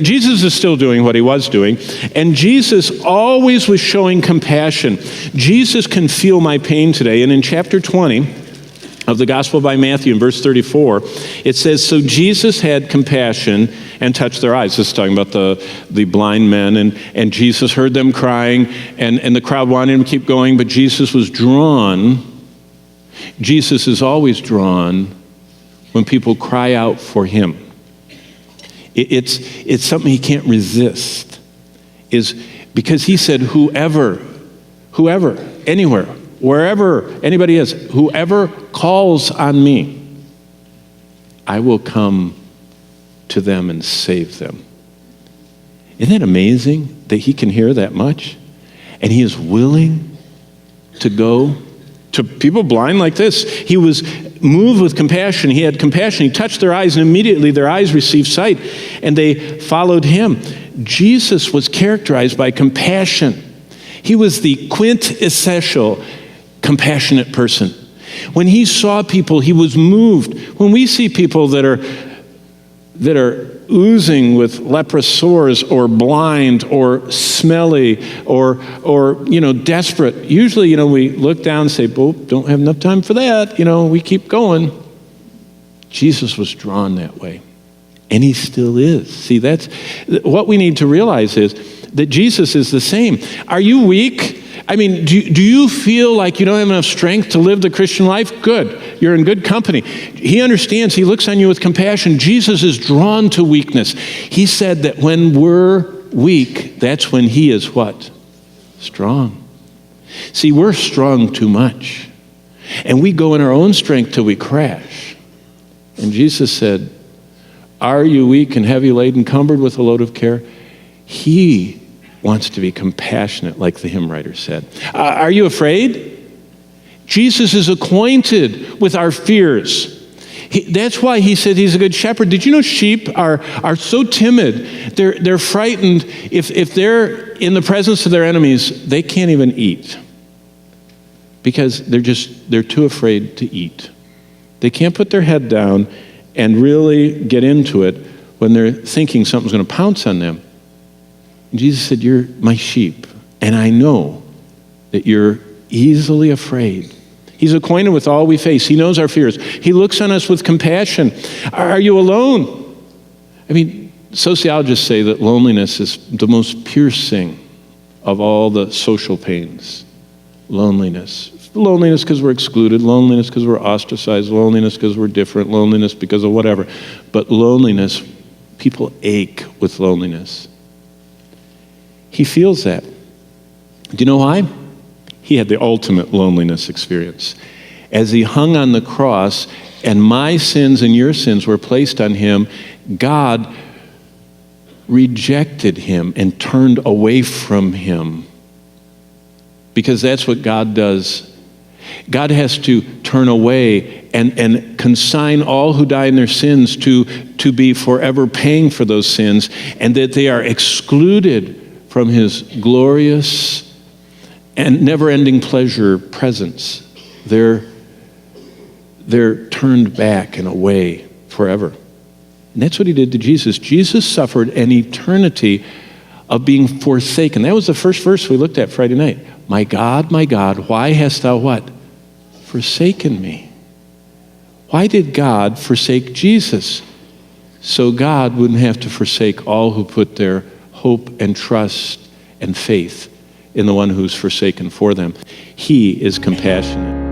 Jesus is still doing what he was doing, and Jesus always was showing compassion. Jesus can feel my pain today, and in chapter 20 of the Gospel by Matthew, in verse 34, it says, "So Jesus had compassion and touched their eyes." This is talking about the blind men, and Jesus heard them crying, and the crowd wanted him to keep going, but Jesus was drawn. Jesus is always drawn when people cry out for him. It's something he can't resist, is because he said, whoever, anywhere, wherever anybody is, whoever calls on me, I will come to them and save them. Isn't that amazing that he can hear that much? And he is willing to go to people blind like this. He was moved with compassion. He had compassion. He touched their eyes, and immediately their eyes received sight, and they followed him. Jesus was characterized by compassion. He was the quintessential compassionate person. When he saw people, he was moved. When we see people that are oozing with leprous sores, or blind, or smelly, or desperate, usually, we look down and say, "Oh, don't have enough time for that." We keep going. Jesus was drawn that way, and he still is. See, that's what we need to realize, is that Jesus is the same. Are you weak? I mean, do you feel like you don't have enough strength to live the Christian life? Good. You're in good company. He understands. He looks on you with compassion. Jesus is drawn to weakness. He said that when we're weak, that's when he is what? Strong. See, we're strong too much. And we go in our own strength till we crash. And Jesus said, "Are you weak and heavy laden, cumbered with a load of care?" He wants to be compassionate, like the hymn writer said. Are you afraid? Jesus is acquainted with our fears. That's why he said he's a good shepherd. Did you know sheep are so timid? They're frightened. If they're in the presence of their enemies, they can't even eat, because they're too afraid to eat. They can't put their head down and really get into it when they're thinking something's going to pounce on them. And Jesus said, "You're my sheep, and I know that you're easily afraid." He's acquainted with all we face. He knows our fears. He looks on us with compassion. Are you alone? I mean, sociologists say that loneliness is the most piercing of all the social pains. Loneliness. Loneliness because we're excluded. Loneliness because we're ostracized. Loneliness because we're different. Loneliness because of whatever. But loneliness, people ache with loneliness. He feels that. Do you know why? He had the ultimate loneliness experience. As he hung on the cross and my sins and your sins were placed on him, God rejected him and turned away from him. Because that's what God does. God has to turn away and consign all who die in their sins to be forever paying for those sins, and that they are excluded from his glorious and never-ending pleasure presence. They're turned back and away forever. And that's what he did to Jesus. Jesus suffered an eternity of being forsaken. That was the first verse we looked at Friday night. My God, why hast thou what? Forsaken me. Why did God forsake Jesus? So God wouldn't have to forsake all who put their hope and trust and faith in the one who's forsaken for them. He is compassionate.